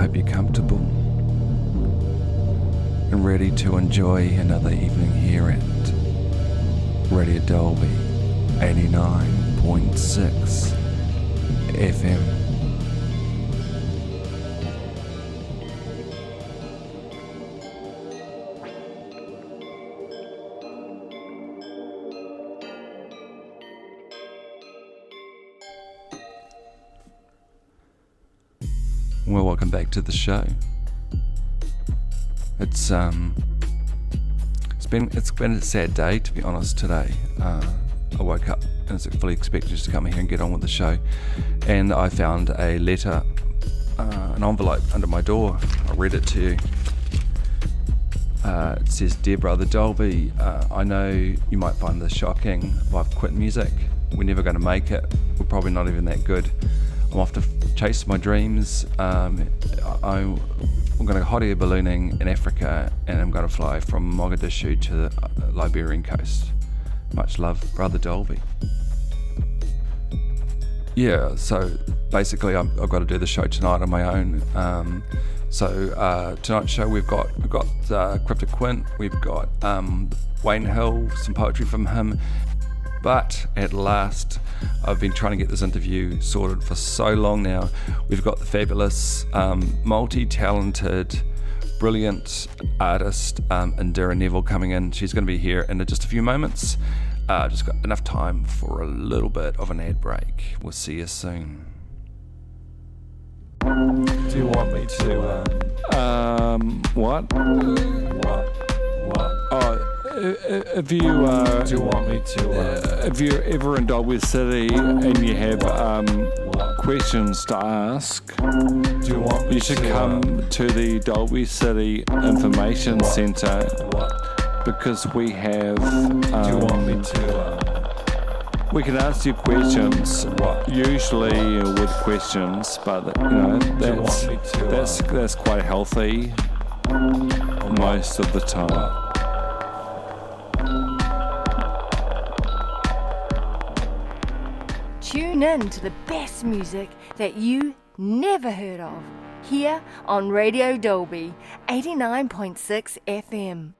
hope you're comfortable and ready to enjoy another evening here at Radio Dolby 89.6 FM. Well, welcome back to the show. It's been a sad day, to be honest. Today, I woke up and was fully expected just to come here and get on with the show, and I found a letter, an envelope under my door. I'll read it to you. It says, "Dear Brother Dolby, I know you might find this shocking, but I've quit music. We're never going to make it. We're probably not even that good. I'm off to chase my dreams. I'm going to hot air ballooning in Africa, and I'm going to fly from Mogadishu to the Liberian coast. Much love, Brother Dolby." Yeah, so basically I've got to do the show tonight on my own. Tonight's show we've got Cryptic Quint, we've got Wayne Hill, some poetry from him. But at last, I've been trying to get this interview sorted for so long now. We've got the fabulous, multi-talented, brilliant artist Indira Neville coming in. She's going to be here in just a few moments. Just got enough time for a little bit of an ad break. We'll see you soon. Do you want me to... What? Oh... If you do you want me to if you're ever in Dolby City and you have questions to ask, do you want me you should come to the Dolby City Information Centre, because we have do you want me to we can ask you questions, usually with questions, but you know that's quite healthy most of the time. Tune in to the best music that you never heard of, here on Radio Dolby 89.6 FM.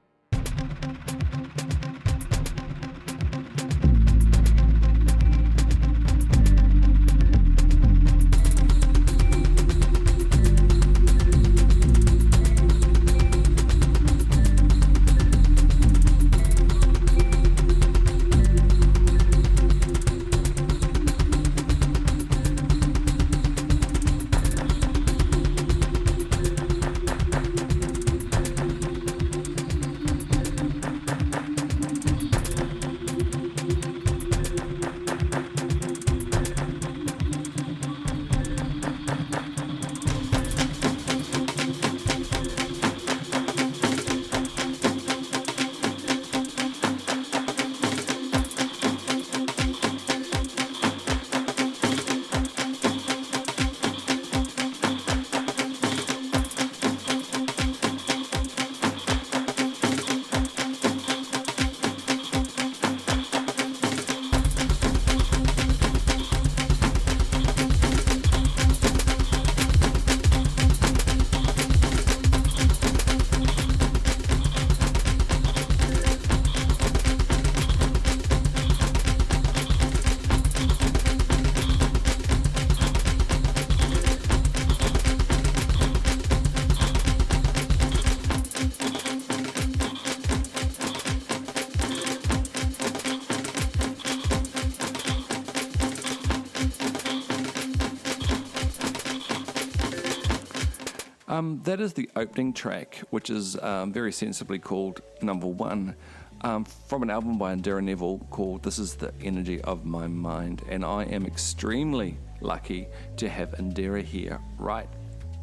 That is the opening track, which is very sensibly called Number One, from an album by Indira Neville called This Is the Energy of My Mind. And I am extremely lucky to have Indira here right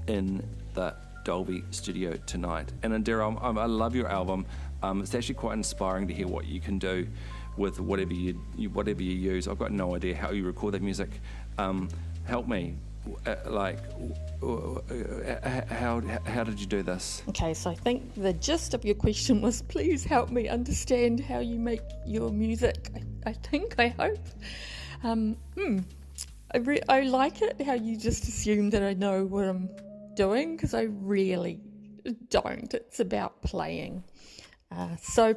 in the Dolby studio tonight. And Indira, I love your album. It's actually quite inspiring to hear what you can do with whatever you use. I've got no idea how you record that music. Help me. How did you do this? Okay, so I think the gist of your question was, please help me understand how you make your music. I hope. I like it how you just assume that I know what I'm doing, because I really don't. It's about playing. So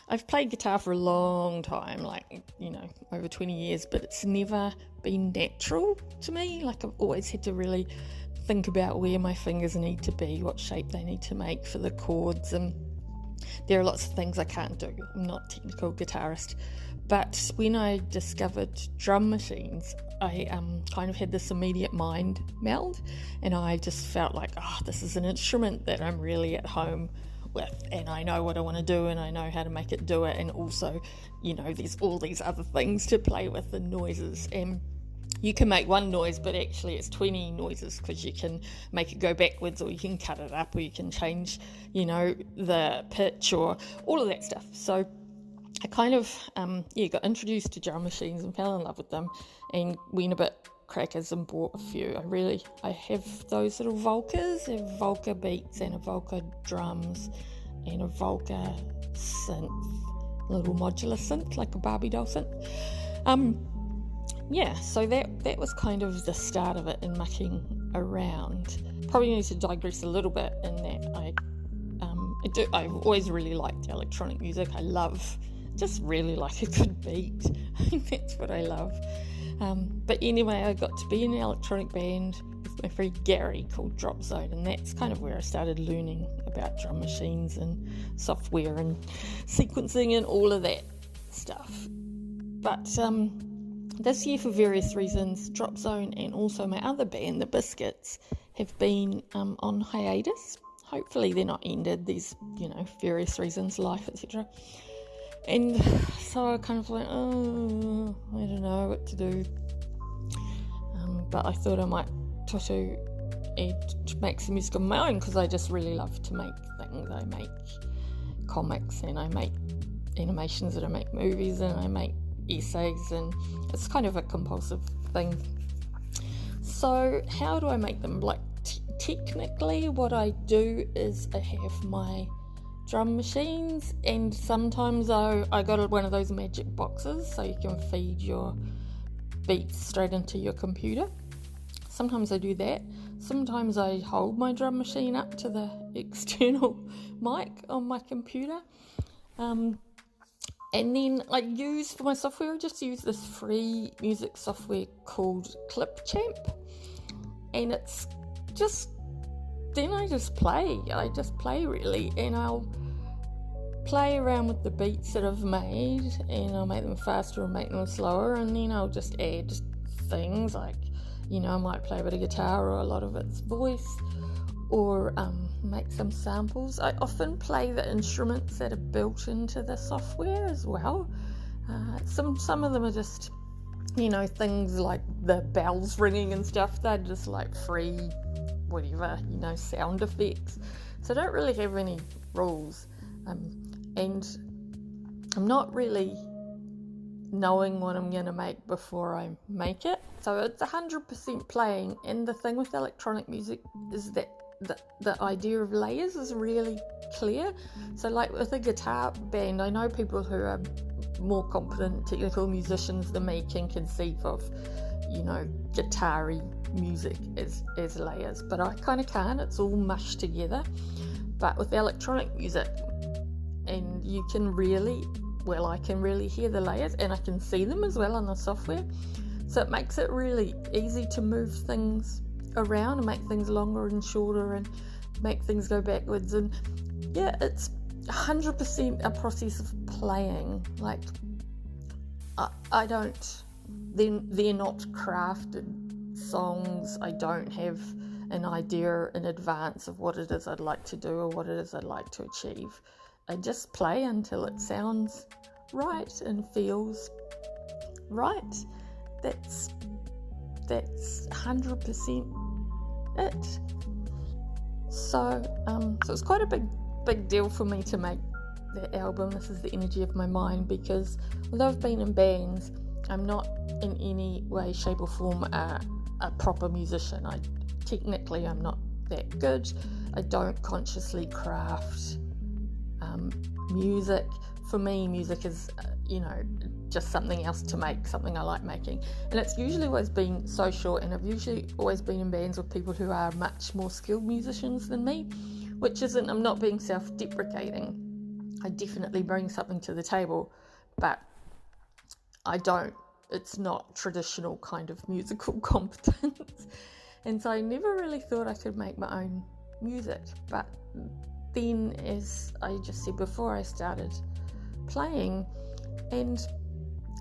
I've played guitar for a long time, like, over 20 years, but it's never been natural to me. Like, I've always had to really think about where my fingers need to be, what shape they need to make for the chords, and there are lots of things I can't do. I'm not a technical guitarist. But when I discovered drum machines, I kind of had this immediate mind meld, and I just felt like, this is an instrument that I'm really at home with, and I know what I want to do, and I know how to make it do it, and also, there's all these other things to play with, the noises, and you can make one noise, but actually it's 20 noises, because you can make it go backwards, or you can cut it up, or you can change, the pitch, or all of that stuff. So I kind of, got introduced to drum machines and fell in love with them, and went a bit crackers and bought a few. I have those little Volcas, I have Volca beats and a Volca drums and a Volca synth, little modular synth, like a Barbie doll synth. So that was kind of the start of it in mucking around. Probably need to digress a little bit in that I've always really liked electronic music. I just really like a good beat. That's what I love. But anyway, I got to be in an electronic band with my friend Gary called Drop Zone, and that's kind of where I started learning about drum machines and software and sequencing and all of that stuff. But this year, for various reasons, Drop Zone and also my other band, The Biscuits, have been on hiatus. Hopefully they're not ended. There's, various reasons, life, etc. And so I kind of went, I don't know what to do. But I thought I might try to make some music of my own, because I just really love to make things. I make comics, and I make animations, and I make movies, and I make essays, and it's kind of a compulsive thing. So how do I make them? Like, technically what I do is I have my drum machines, and sometimes I got one of those magic boxes so you can feed your beats straight into your computer. Sometimes I do that. Sometimes I hold my drum machine up to the external mic on my computer. And then for my software, I just use this free music software called Clipchamp, and it's just, then I just play really, and I'll play around with the beats that I've made, and I'll make them faster or make them slower, and then I'll just add things like, I might play a bit of guitar or a lot of it's voice, or make some samples. I often play the instruments that are built into the software as well. Some of them are just, things like the bells ringing and stuff. They're just like free, whatever, sound effects. So I don't really have any rules. And I'm not really knowing what I'm going to make before I make it. So it's 100% playing. And the thing with electronic music is that the idea of layers is really clear. So like with a guitar band, I know people who are more competent technical musicians than me can conceive of, guitar-y music as layers, but I kind of can't. It's all mushed together. But with electronic music, and I can really hear the layers, and I can see them as well on the software, so it makes it really easy to move things around and make things longer and shorter and make things go backwards. And it's 100% a process of playing. Like, I don't, they're not crafted songs. I don't have an idea in advance of what it is I'd like to do or what it is I'd like to achieve. I just play until it sounds right and feels right. That's 100% it. So it's quite a big deal for me to make that album. This is the energy of my mind, because although I've been in bands, I'm not in any way, shape or form a proper musician. Technically I'm not that good. I don't consciously craft music. For me, music is just something else to make, something I like making. And it's usually always been so short, and I've usually always been in bands with people who are much more skilled musicians than me, which isn't, I'm not being self-deprecating. I definitely bring something to the table, but it's not traditional kind of musical competence. And so I never really thought I could make my own music. But then, as I just said before, I started playing, and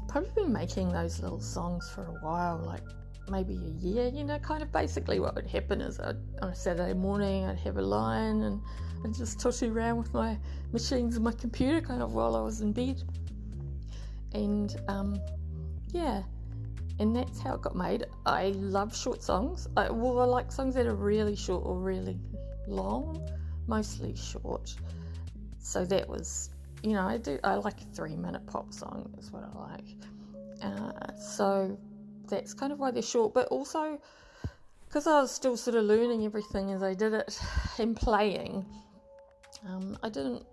probably been making those little songs for a while, like maybe a year. Kind of basically what would happen is on a Saturday morning I'd have a line and I'd just tossy around with my machines and my computer kind of while I was in bed. And and that's how it got made. I love short songs. I like songs that are really short or really long, mostly short. So that was, I like a 3-minute pop song, is what I like. So that's kind of why they're short, but also because I was still sort of learning everything as I did it and playing. I don't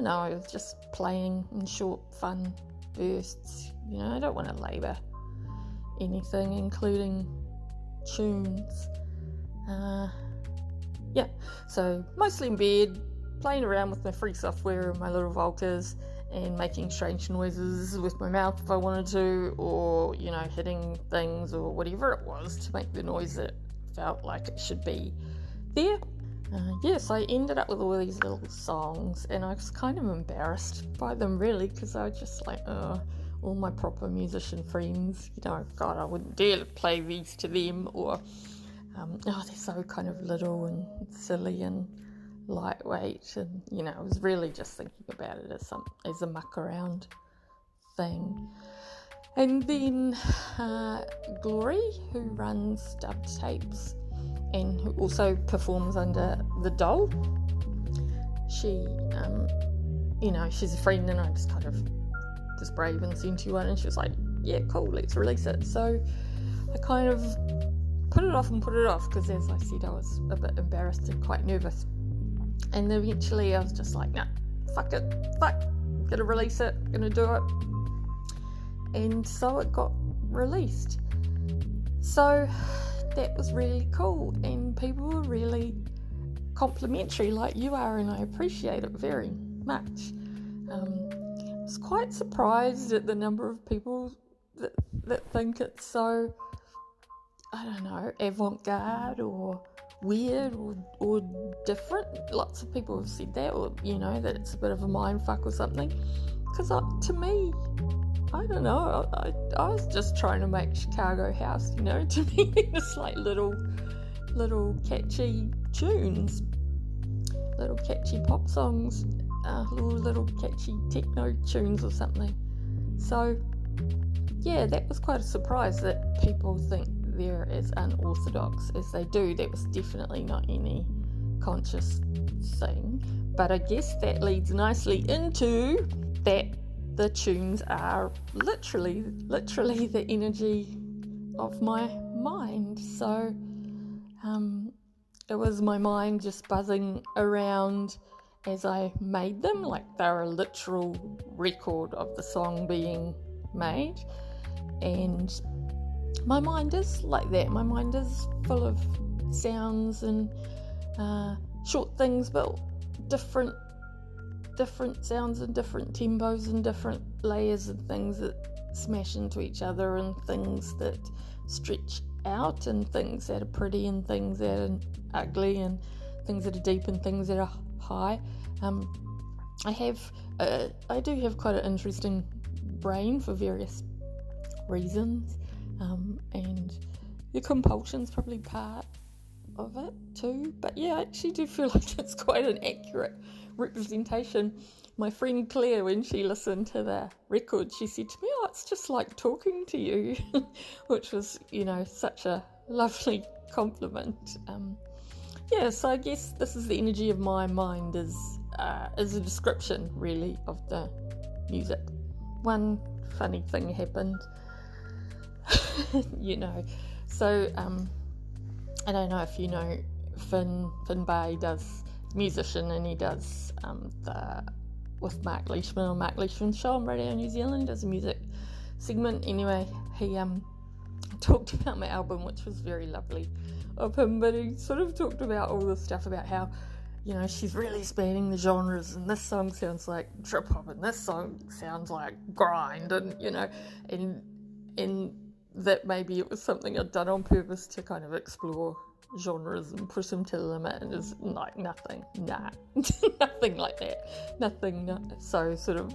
know, I was just playing in short, fun bursts. I don't want to labour anything, including tunes. So mostly in bed, playing around with my free software and my little Volkers and making strange noises with my mouth if I wanted to, or hitting things or whatever it was to make the noise that felt like it should be there. So I ended up with all these little songs, and I was kind of embarrassed by them, really, because I was just like, all my proper musician friends, God, I wouldn't dare to play these to them, or they're so kind of little and silly and lightweight, and I was really just thinking about it as a muck around thing. And then Glory, who runs Dub Tapes and who also performs under the Doll, she she's a friend, and I just kind of was brave and sent you one, and she was like, yeah, cool, let's release it. So I kind of put it off because, as I said, I was a bit embarrassed and quite nervous. And eventually I was just like, nah, fuck, gonna release it, gonna do it. And so it got released. So that was really cool, and people were really complimentary like you are, and I appreciate it very much. I was quite surprised at the number of people that think it's so, I don't know, avant-garde or weird or different. Lots of people have said that, or that it's a bit of a mind fuck or something, because to me, I don't know, I was just trying to make Chicago house, to me, just like little catchy tunes, little catchy pop songs, little catchy techno tunes or something. So yeah, that was quite a surprise that people think they're as unorthodox as they do. That was definitely not any conscious thing, but I guess that leads nicely into that the tunes are literally the energy of my mind. So it was my mind just buzzing around as I made them, like they're a literal record of the song being made. And my mind is like that. My mind is full of sounds and short things, but different sounds and different tempos and different layers and things that smash into each other, and things that stretch out, and things that are pretty and things that are ugly, and things that are deep and things that are high. I do have quite an interesting brain for various reasons, and the compulsion's probably part of it too. But yeah, I actually do feel like it's quite an accurate representation. My friend Claire, when she listened to the record, she said to me, "Oh, it's just like talking to you," which was, such a lovely compliment. So I guess this is the energy of my mind is a description, really, of the music. One funny thing happened, So I don't know if you know Finn Bay does musician, and he does with Mark Leishman on Mark Leishman's show on Radio New Zealand, does a music segment. Anyway, he talked about my album, which was very lovely of him, but he sort of talked about all this stuff about how, you know, she's really spanning the genres, and this song sounds like trip hop, and this song sounds like grind, and, you know, and that maybe it was something I'd done on purpose to kind of explore genres and push them to the limit, and just like nothing like that, nothing so sort of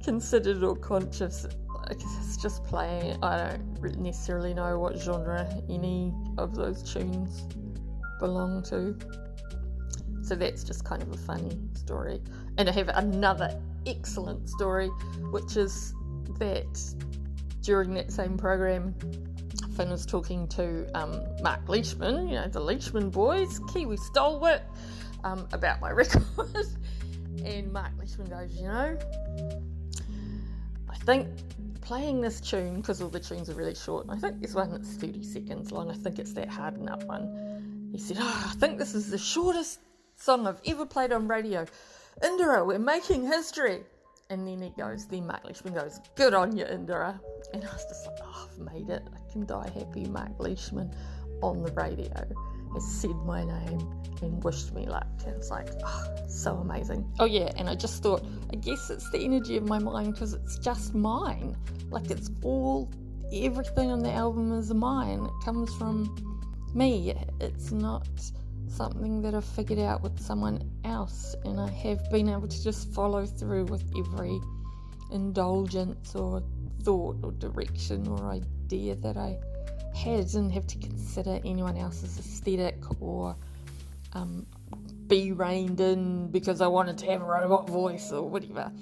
considered or conscious. It's just playing. I don't necessarily know what genre any of those tunes belong to, so that's just kind of a funny story. And I have another excellent story, which is that during that same program, Finn was talking to Mark Leishman, you know, the Leishman boys, Kiwi stalwart, about my record. And Mark Leishman goes, you know, I think playing this tune, because all the tunes are really short, and I think there's one that's 30 seconds long, I think it's that Harden Up one. He said, I think this is the shortest song I've ever played on radio. Indira, we're making history. And then Mark Leishman goes, good on you, Indira. And I was just like, I've made it. I can die happy. Mark Leishman on the radio has said my name and wished me luck. And it's like, so amazing. Oh yeah, and I just thought, I guess it's the energy of my mind, because it's just mine. Like, it's everything on the album is mine. It comes from me. It's not something that I've figured out with someone else, and I have been able to just follow through with every indulgence or thought or direction or idea that I had. I didn't have to consider anyone else's aesthetic or be reined in because I wanted to have a robot voice or whatever.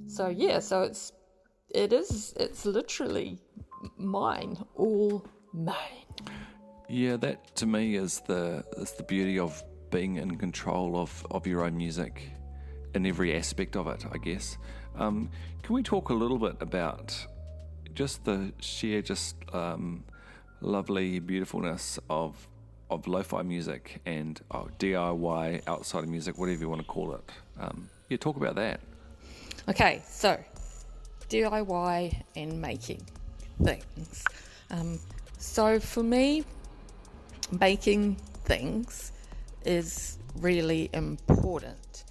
So yeah, so it's literally mine, all mine. Yeah, that to me is the beauty of being in control of your own music in every aspect of it, I guess. Can we talk a little bit about just the sheer lovely beautifulness of lo-fi music and DIY outside of music, whatever you want to call it? Talk about that. Okay, so DIY and making things. So for me, making things is really important.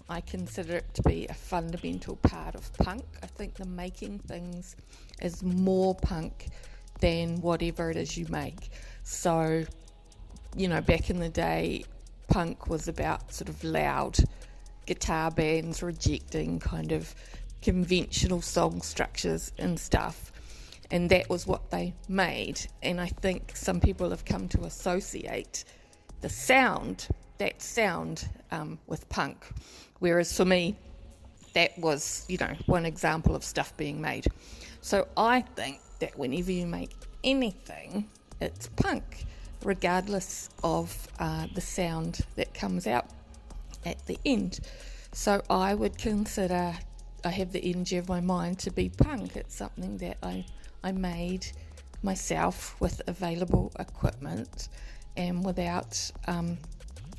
I consider it to be a fundamental part of punk. I think the making things is more punk than whatever it is you make. So, you know, back in the day, punk was about sort of loud guitar bands rejecting kind of conventional song structures and stuff. And that was what they made. And I think some people have come to associate that sound with punk. Whereas for me, that was, you know, one example of stuff being made. So I think that whenever you make anything, it's punk, regardless of the sound that comes out at the end. So I would consider I have the energy of my mind to be punk. It's something that I made myself with available equipment and without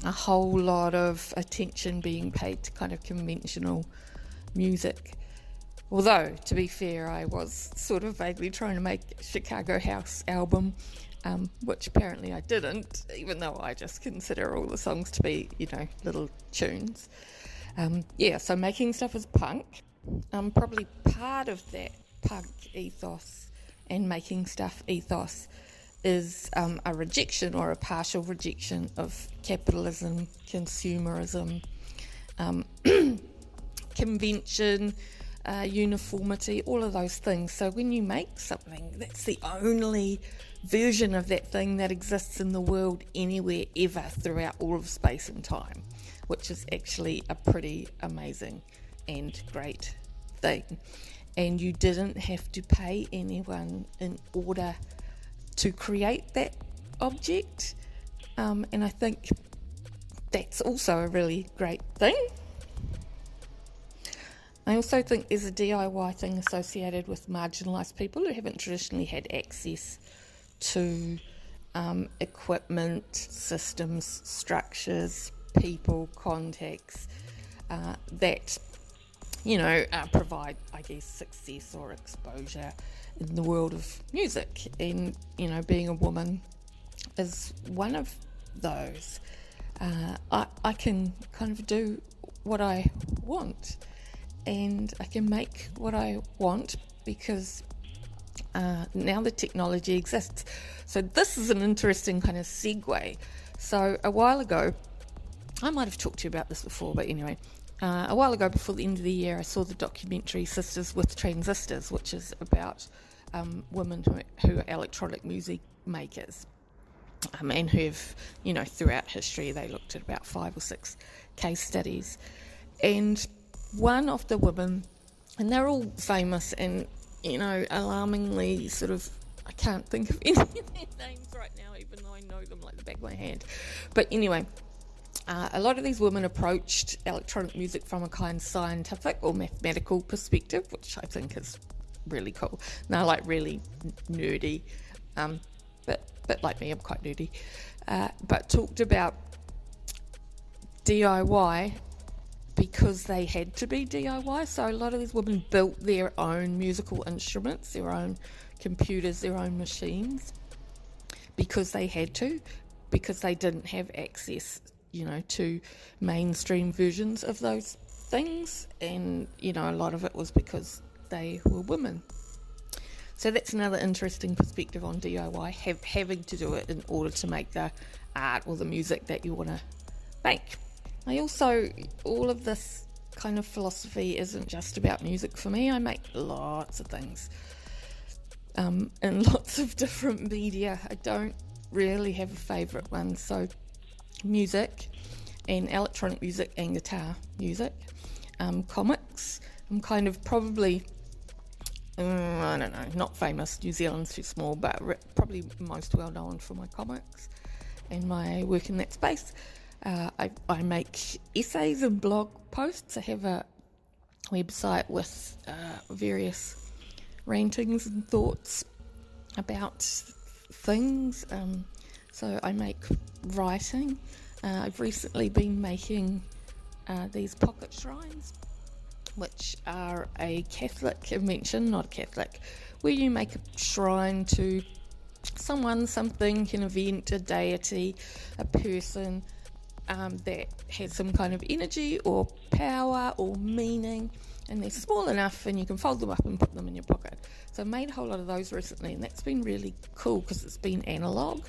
a whole lot of attention being paid to kind of conventional music. Although, to be fair, I was sort of vaguely trying to make a Chicago House album, which apparently I didn't, even though I just consider all the songs to be, you know, little tunes. So making stuff is punk. Probably part of that punk ethos and making stuff ethos is a rejection or a partial rejection of capitalism, consumerism, convention, uniformity, all of those things. So when you make something, that's the only version of that thing that exists in the world anywhere ever throughout all of space and time, which is actually a pretty amazing and great thing. And you didn't have to pay anyone in order to create that object. And I think that's also a really great thing. I also think there's a DIY thing associated with marginalised people who haven't traditionally had access to equipment, systems, structures, people, contacts that provide, I guess, success or exposure in the world of music. And, being a woman is one of those. I can kind of do what I want, and I can make what I want because now the technology exists. So this is an interesting kind of segue. So a while ago, I might have talked to you about this before, but anyway, a while ago before the end of the year, I saw the documentary Sisters with Transistors, which is about women who are electronic music makers, and who've, throughout history, they looked at about 5 or 6 case studies. And one of the women, and they're all famous and, alarmingly sort of, I can't think of any of their names right now, even though I know them like the back of my hand. But anyway, a lot of these women approached electronic music from a kind of scientific or mathematical perspective, which I think is really cool. Now, like really nerdy, but like me, I'm quite nerdy. But talked about DIY because they had to be DIY. So a lot of these women built their own musical instruments, their own computers, their own machines, because they had to, because they didn't have access, to mainstream versions of those things. And, a lot of it was because they were women. So that's another interesting perspective on DIY, having to do it in order to make the art or the music that you want to make. All of this kind of philosophy isn't just about music for me. I make lots of things in lots of different media. I don't really have a favourite one. So music and electronic music and guitar music, comics. I'm kind of probably, I don't know, not famous. New Zealand's too small, but probably most well known for my comics and my work in that space. I make essays and blog posts. I have a website with various rantings and thoughts about things. So I make writing. I've recently been making these pocket shrines, which are a Catholic invention, not a Catholic, where you make a shrine to someone, something, an event, a deity, a person that has some kind of energy or power or meaning, and they're small enough and you can fold them up and put them in your pocket. So I made a whole lot of those recently, and that's been really cool because it's been analog.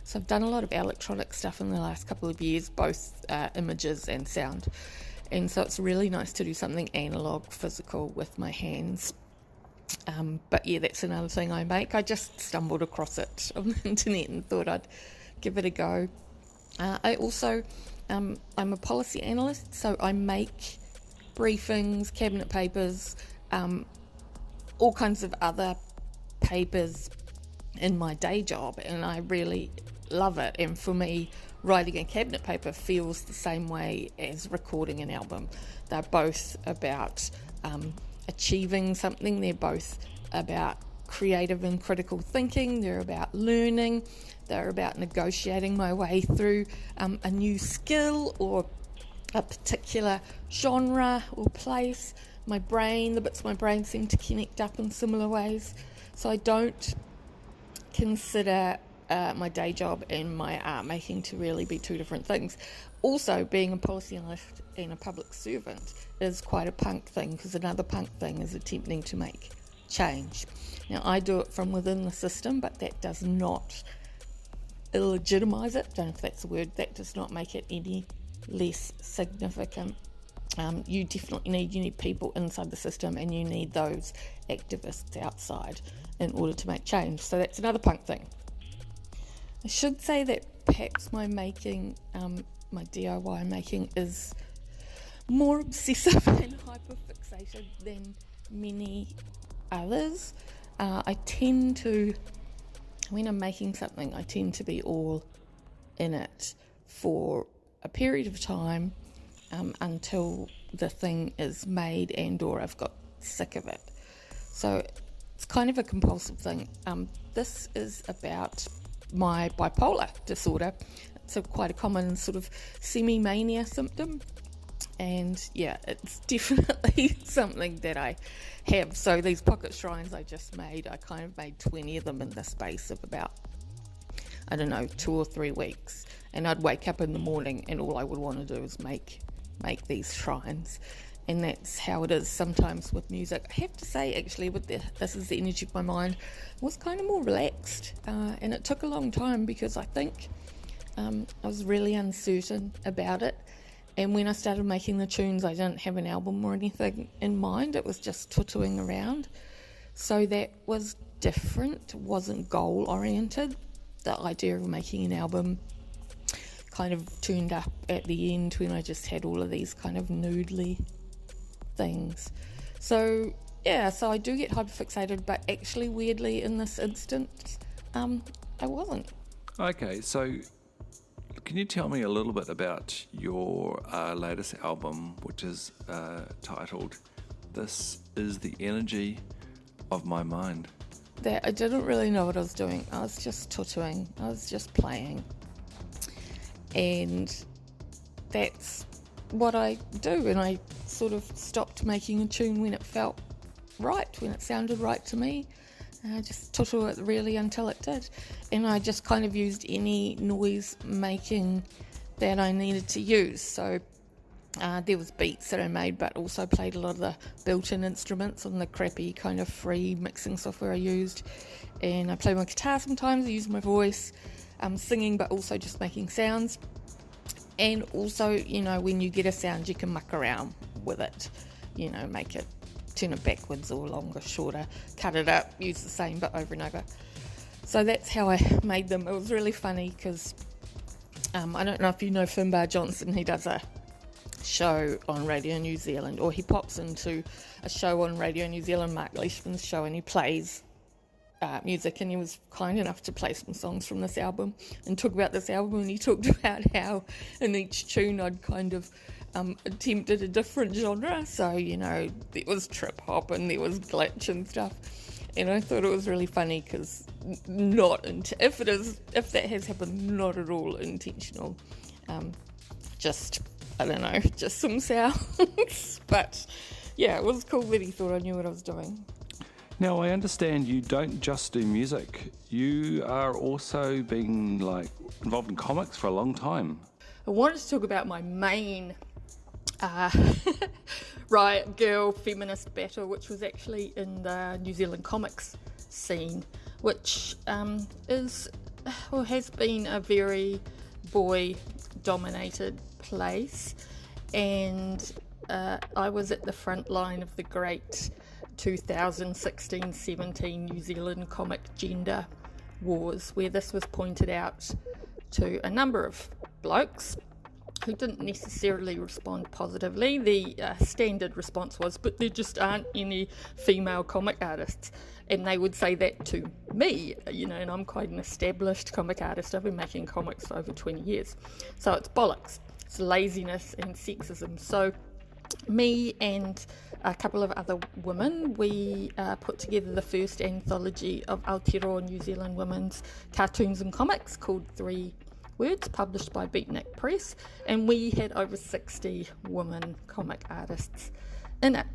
So I've done a lot of electronic stuff in the last couple of years, both images and sound, and so it's really nice to do something analog, physical with my hands. But yeah, that's another thing I make. I just stumbled across it on the internet and thought I'd give it a go. I also, I'm a policy analyst, so I make briefings, cabinet papers, all kinds of other papers in my day job, and I really love it. And for me, writing a cabinet paper feels the same way as recording an album. They're both about achieving something. They're both about creative and critical thinking. They're about learning. They're about negotiating my way through a new skill or a particular genre or place. The bits of my brain seem to connect up in similar ways. So I don't consider my day job and my art making to really be two different things. Also, being a policy analyst and a public servant is quite a punk thing, because another punk thing is attempting to make change. Now, I do it from within the system, but that does not illegitimize it. Don't know if that's a word. That does not make it any less significant. You definitely need people inside the system, and you need those activists outside in order to make change. So that's another punk thing. I should say that perhaps my making, my DIY making, is more obsessive and hyper-fixated than many others. I tend to, when I'm making something, I tend to be all in it for a period of time until the thing is made and or I've got sick of it. So it's kind of a compulsive thing. This is about my bipolar disorder. It's quite a common sort of semi-mania symptom. And yeah, it's definitely something that I have. So these pocket shrines I just made, I kind of made 20 of them in the space of about, I don't know, 2 or 3 weeks. And I'd wake up in the morning and all I would want to do is make these shrines. And that's how it is sometimes with music. I have to say, actually, with This Is the Energy of My Mind, I was kind of more relaxed. And it took a long time because I think I was really uncertain about it. And when I started making the tunes, I didn't have an album or anything in mind. It was just tutuing around. So that was different. It wasn't goal-oriented. The idea of making an album kind of turned up at the end when I just had all of these kind of noodly things. So yeah, so I do get hyperfixated, but actually weirdly in this instance, I wasn't. Okay, so can you tell me a little bit about your latest album, which is titled This Is the Energy of My Mind? That I didn't really know what I was doing. I was just tutuing. I was just playing. And that's what I do. And I sort of stopped making a tune when it felt right, when it sounded right to me. And I just tutu it really until it did. And I just kind of used any noise making that I needed to use. So there was beats that I made, but also played a lot of the built-in instruments on the crappy kind of free mixing software I used. And I play my guitar sometimes, I use my voice, singing, but also just making sounds. And also, you know, when you get a sound, you can muck around with it, you know, make it, turn it backwards or longer, shorter, cut it up, use the same but over and over. So that's how I made them. It was really funny because I don't know if you know Finbar Johnson. He does a show on Radio New Zealand, or he pops into a show on Radio New Zealand, Mark Leishman's show, and he plays music, and he was kind enough to play some songs from this album and talk about this album. And he talked about how in each tune I'd kind of attempted a different genre. So, you know, there was trip hop and there was glitch and stuff. And I thought it was really funny because if that has happened, not at all intentional. Just, I don't know, just some sounds. But yeah, it was cool that he thought I knew what I was doing. Now, I understand you don't just do music. You are also being involved in comics for a long time. I wanted to talk about my main riot girl feminist battle, which was actually in the New Zealand comics scene, which has been a very boy-dominated place. And I was at the front line of the great 2016-17 New Zealand comic gender wars, where this was pointed out to a number of blokes who didn't necessarily respond positively. The standard response was, but there just aren't any female comic artists. And they would say that to me, you know, and I'm quite an established comic artist. I've been making comics for over 20 years. So it's bollocks. It's laziness and sexism. So me and a couple of other women, we put together the first anthology of Aotearoa New Zealand women's cartoons and comics called 3 Words, published by Beatnik Press, and we had over 60 women comic artists in it.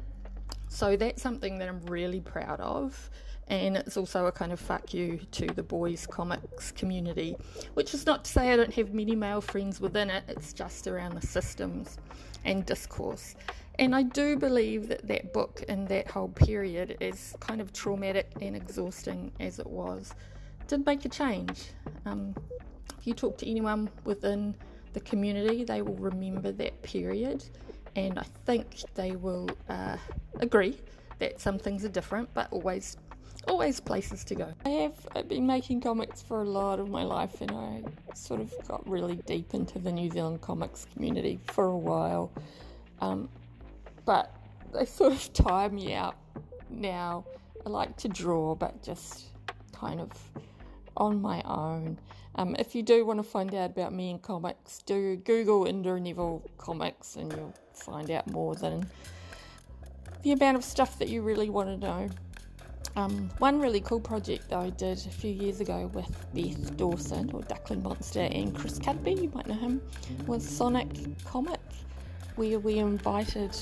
So that's something that I'm really proud of, and it's also a kind of fuck you to the boys comics community, which is not to say I don't have many male friends within it. It's just around the systems and discourse. And I do believe that that book and that whole period, as kind of traumatic and exhausting as it was, did make a change. If you talk to anyone within the community, they will remember that period, and I think they will agree that some things are different, but always places to go. I've been making comics for a lot of my life, and I sort of got really deep into the New Zealand comics community for a while. But they sort of tire me out now. I like to draw, but just kind of on my own. If you do want to find out about me in comics, do Google Indira Neville comics and you'll find out more than the amount of stuff that you really want to know. One really cool project that I did a few years ago with Beth Dawson, or Duckling Monster, and Chris Cudby, you might know him, was Sonic Comic. where we invited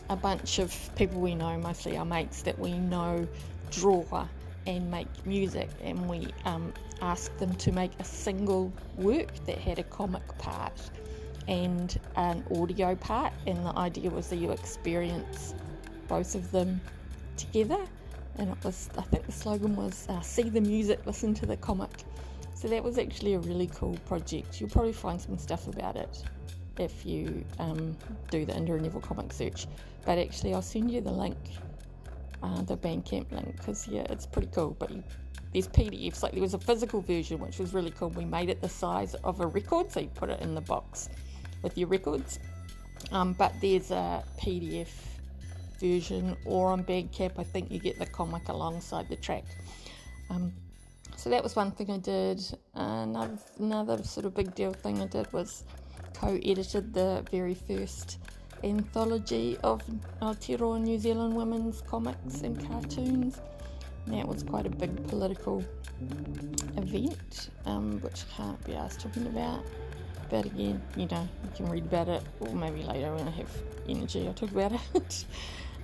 a bunch of people we know, mostly our mates that we know, draw and make music, and we asked them to make a single work that had a comic part and an audio part, and the idea was that you experience both of them together. And it was, I think the slogan was see the music, listen to the comic. So that was actually a really cool project. You'll probably find some stuff about it if you do the Indira Neville comic search, but actually I'll send you the link, the Bandcamp link, because yeah, it's pretty cool. But there's PDFs, like there was a physical version which was really cool. We made it the size of a record, so you put it in the box with your records, but there's a PDF version, or on Bandcamp I think you get the comic alongside the track. So that was one thing I did. Another sort of big deal thing I did was co-edited the very first anthology of Aotearoa New Zealand women's comics and cartoons. And that was quite a big political event, which I can't be asked talking about. But again, you know, you can read about it, or maybe later when I have energy I'll talk about it.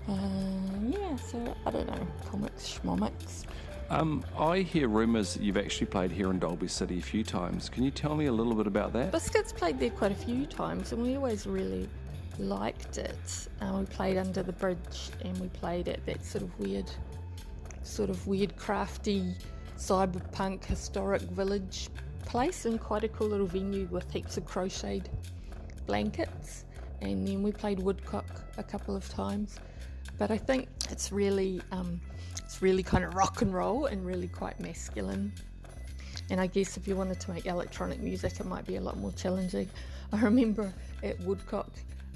So I don't know, comics, schmomics. I hear rumours that you've actually played here in Dolby City a few times. Can you tell me a little bit about that? Biscuits played there quite a few times, and we always really liked it. We played under the bridge, and we played at that sort of weird crafty cyberpunk historic village place, in quite a cool little venue with heaps of crocheted blankets. And then we played Woodcock a couple of times. But I think it's really kind of rock and roll and really quite masculine. And I guess if you wanted to make electronic music, it might be a lot more challenging. I remember at Woodcock,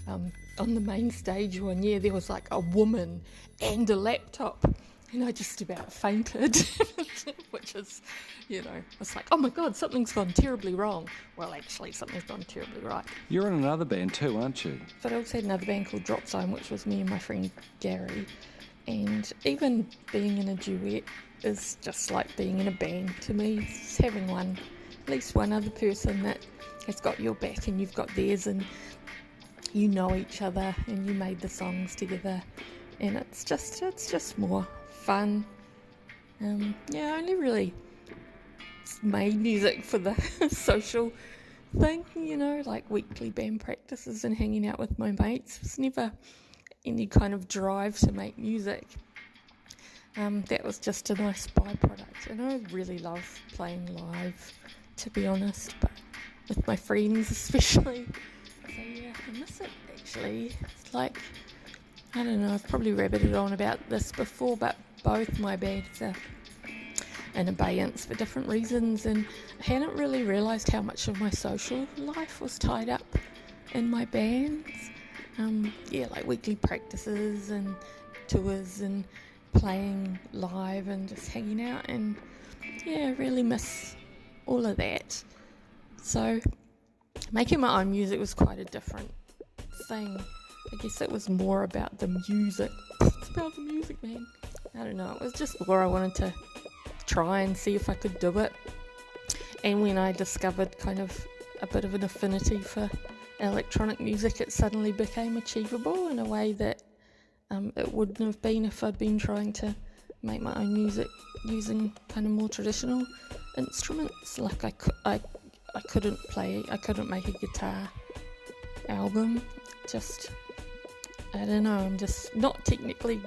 on the main stage one year, there was like a woman and a laptop, and I just about fainted, which is, you know, it's like, oh my God, something's gone terribly wrong. Well, actually, something's gone terribly right. You're in another band too, aren't you? But I also had another band called Drop Zone, which was me and my friend Gary. And even being in a duet is just like being in a band to me. It's having at least one other person that has got your back and you've got theirs, and you know each other and you made the songs together, and it's just more fun. I only really made music for the social thing, you know, like weekly band practices and hanging out with my mates. It was never any kind of drive to make music. That was just a nice byproduct, and I really love playing live, to be honest, but with my friends especially. So yeah, I miss it actually. It's like, I don't know, I've probably rabbited on about this before, but both my bands are in abeyance for different reasons, and I hadn't really realised how much of my social life was tied up in my bands. Like weekly practices and tours and playing live and just hanging out, and I really miss all of that. So making my own music was quite a different thing. I guess it was more about the music. It's about the music, man. I don't know, it was just more I wanted to try and see if I could do it. And when I discovered kind of a bit of an affinity for electronic music, it suddenly became achievable in a way that it wouldn't have been if I'd been trying to make my own music using kind of more traditional instruments. Like I couldn't make a guitar album. Just, I don't know, I'm just not technically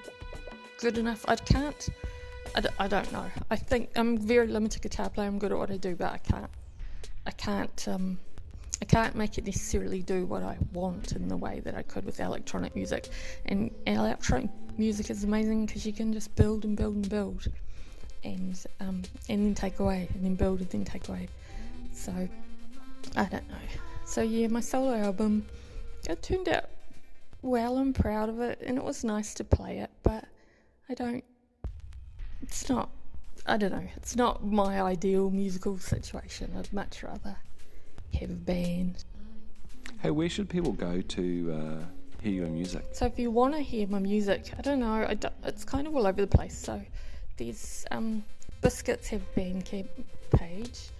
good enough. I don't know. I think I'm a very limited guitar player. I'm good at what I do, but I can't make it necessarily do what I want in the way that I could with electronic music. And electronic music is amazing because you can just build and build and build, and then take away, and then build and then take away. So I don't know. So yeah, my solo album, it turned out well. I'm proud of it, and it was nice to play it, but it's not my ideal musical situation. I'd much rather have a band. Hey, where should people go to hear your music? So if you want to hear my music, I don't know, it's kind of all over the place. So there's Biscuits have a Bandcamp page,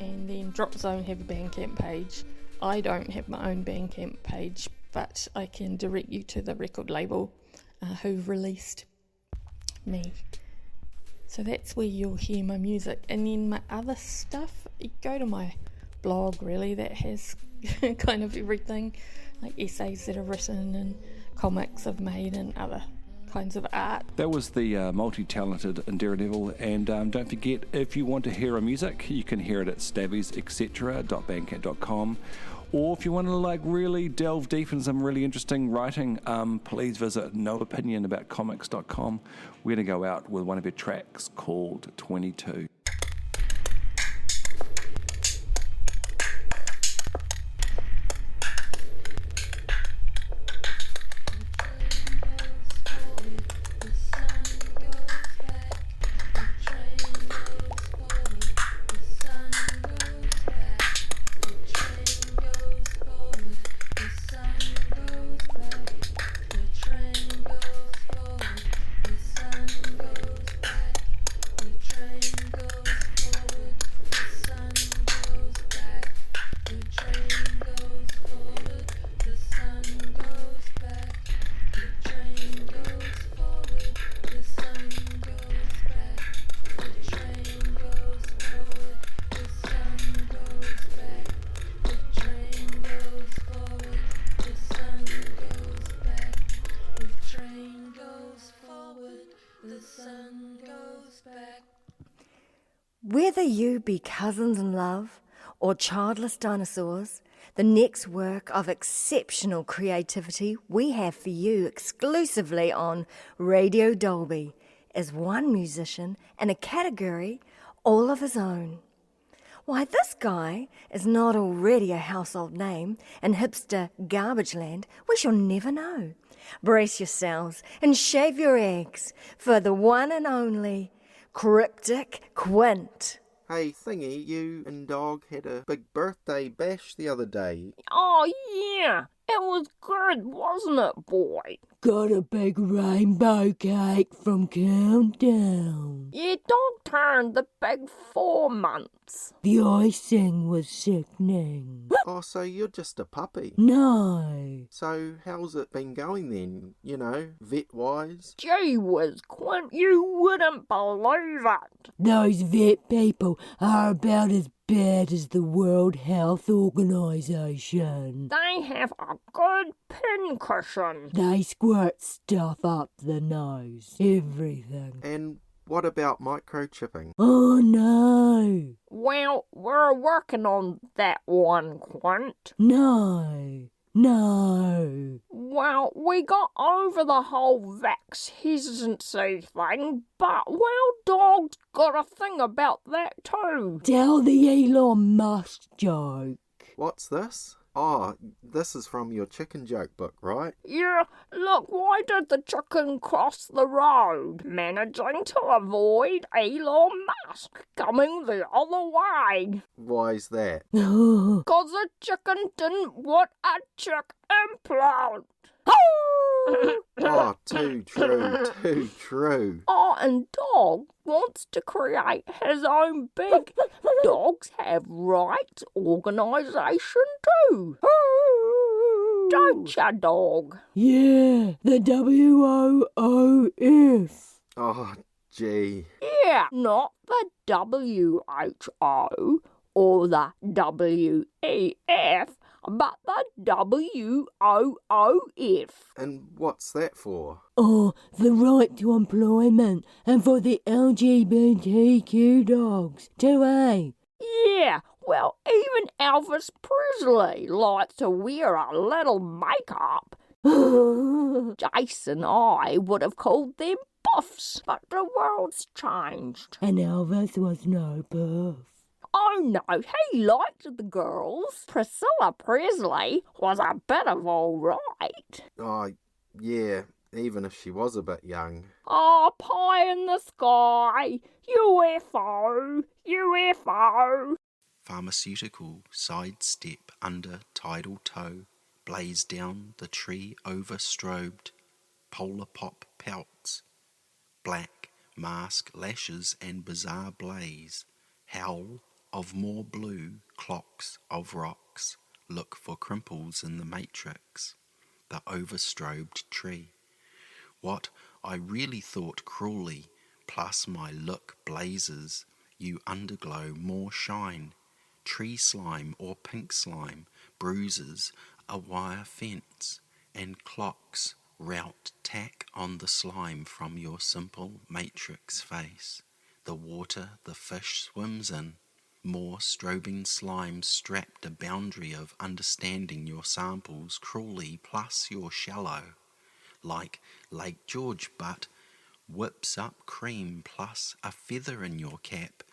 and then Drop Zone have a Bandcamp page. I don't have my own Bandcamp page, but I can direct you to the record label who released me. So that's where you'll hear my music. And then my other stuff, you go to my blog, really, that has kind of everything, like essays that I've written and comics I've made and other kinds of art. That was the multi-talented Indira Neville, and don't forget, if you want to hear her music, you can hear it at stabbies.etc.bandcamp.com, or if you want to really delve deep in some really interesting writing, please visit noopinionaboutcomics.com. We're going to go out with one of her tracks called 22. Whether you be cousins in love or childless dinosaurs, the next work of exceptional creativity we have for you exclusively on Radio Dolby is one musician in a category all of his own. Why this guy is not already a household name in hipster garbage land, we shall never know. Brace yourselves and shave your eggs for the one and only Cryptic Quint. Hey, Thingy, you and Dog had a big birthday bash the other day. Oh, yeah. It was good, wasn't it, boy? Got a big rainbow cake from Countdown. Yeah, Dog turned the big 4 months. The icing was sickening. Oh, so you're just a puppy? No. So how's it been going then? You know, vet-wise? Gee whiz, Quint, you wouldn't believe it. Those vet people are about as bad as the World Health Organization. They have a good pincushion. They squirt stuff up the nose. Everything. And what about microchipping? Oh no. Well, we're working on that one, Quint. No. Well, we got over the whole vax hesitancy thing, but, well, Dog's got a thing about that too. Tell the Elon Musk joke. What's this? Oh, this is from your chicken joke book, right? Yeah, look, why did the chicken cross the road, managing to avoid Elon Musk coming the other way? Why's that? 'Cause the chicken didn't want a chick implant. Oh, too true. Oh, and Dog wants to create his own big Dogs Have Rights organisation too. Don't ya, Dog? Yeah, the WOOF. Oh, gee. Yeah, not the WHO or the WEF, but the WOOF. And what's that for? Oh, the right to employment and for the LGBTQ dogs too, eh? Yeah, well, even Elvis Presley likes to wear a little makeup. Jason and I would have called them buffs, but the world's changed. And Elvis was no buff. Oh no, he liked the girls. Priscilla Presley was a bit of all right. Oh, yeah, even if she was a bit young. Oh, pie in the sky, UFO, UFO. Pharmaceutical sidestep under tidal toe, blaze down the tree overstrobed, polar pop pelts, black mask lashes and bizarre blaze, howl of more blue clocks of rocks, look for crimples in the matrix, the overstrobed tree. What I really thought cruelly, plus my look blazes, you underglow more shine, tree slime or pink slime bruises a wire fence, and clocks route tack on the slime from your simple matrix face, the water the fish swims in. More strobing slime strapped a boundary of understanding your samples cruelly plus your shallow, like Lake George, but whips up cream plus a feather in your cap.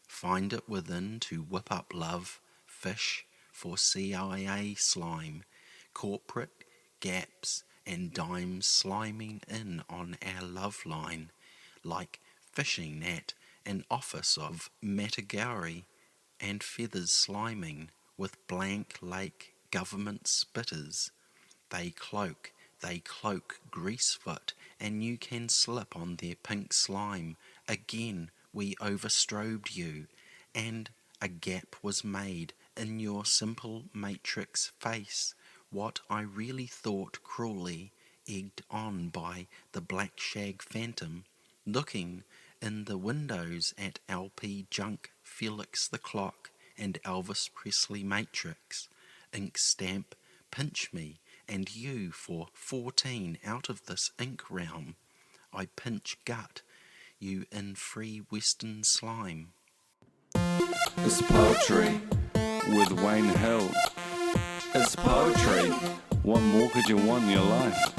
Find it within to whip up love, fish for CIA slime, corporate gaps and dimes sliming in on our love line, like fishing at an office of Matagari, and feathers sliming with blank lake government spitters. They cloak greasefoot, and you can slip on their pink slime. Again we overstrobed you, and a gap was made in your simple matrix face. What I really thought cruelly, egged on by the black shag phantom, looking in the windows at LP Junk, Felix the Clock, and Elvis Presley Matrix, ink stamp, pinch me, and you for 14 out of this ink realm. I pinch gut, you in free western slime. It's poetry with Wayne Hill. It's poetry. What more could you want in your life?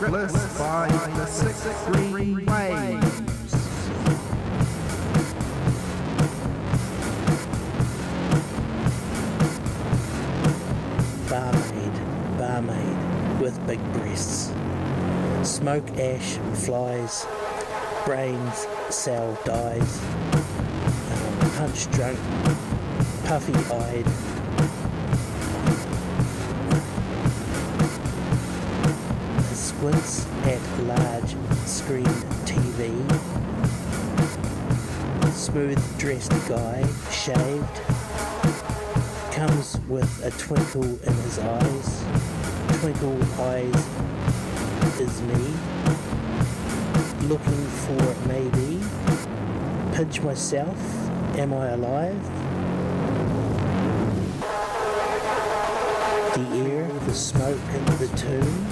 Blessed by the 6 green waves. Barmaid with big breasts. Smoke ash flies, brains cell dies. Punch drunk, puffy eyed. Squints at large screen TV. Smooth dressed guy, shaved, comes with a twinkle in his eyes. Twinkle eyes is me, looking for maybe. Pinch myself, am I alive? The air, the smoke, the tune.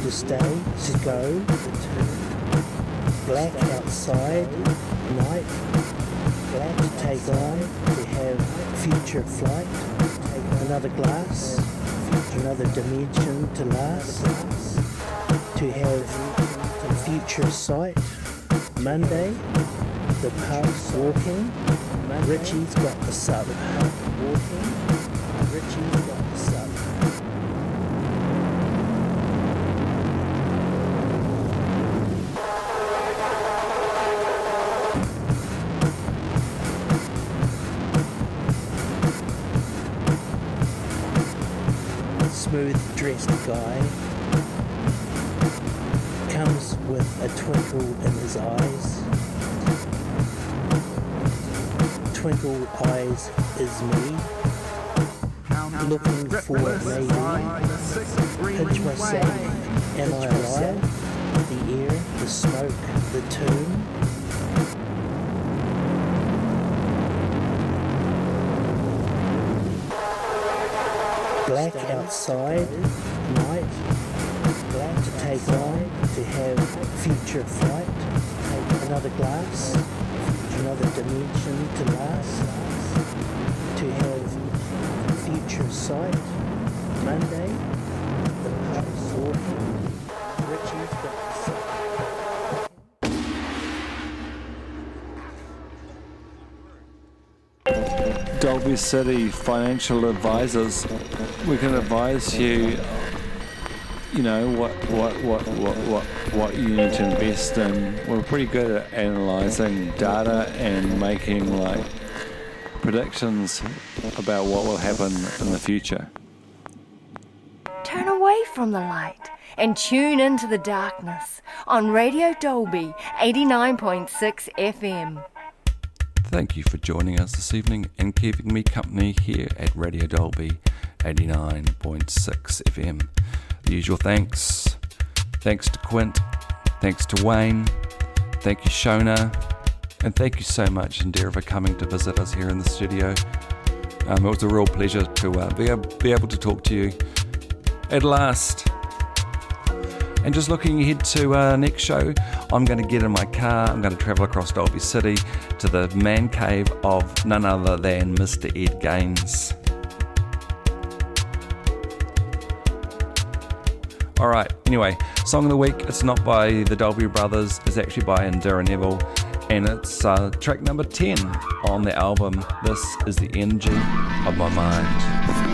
To stay, to go, black outside, night, black to take on, to have future flight, another glass, another dimension to last, to have future sight, Monday, the pub walking, Richie's got the sub, walking, Richie's got the sub. Smooth dressed guy comes with a twinkle in his eyes. Twinkle eyes is me, looking for maybe. Pinch myself, am I alive? The air, the smoke, the tune. Black outside, night, to take on, to have future flight, take another glass, another dimension to last, to have future sight. Monday, the pub's walking, Richie's got Dolby City financial advisors, we can advise you, you know, what you need to invest in. We're pretty good at analysing data and making like predictions about what will happen in the future. Turn away from the light and tune into the darkness on Radio Dolby 89.6 FM. Thank you for joining us this evening and keeping me company here at Radio Dolby 89.6 FM. The usual thanks. Thanks to Quint. Thanks to Wayne. Thank you, Shona. And thank you so much, Indira, for coming to visit us here in the studio. It was a real pleasure to be able to talk to you at last. And just looking ahead to next show, I'm going to get in my car, I'm going to travel across Dolby City to the man cave of none other than Mr. Ed Gaines. Alright, anyway, Song of the Week, it's not by the Dolby Brothers, it's actually by Indira Neville, and it's track number 10 on the album. This is The Energy of My Mind.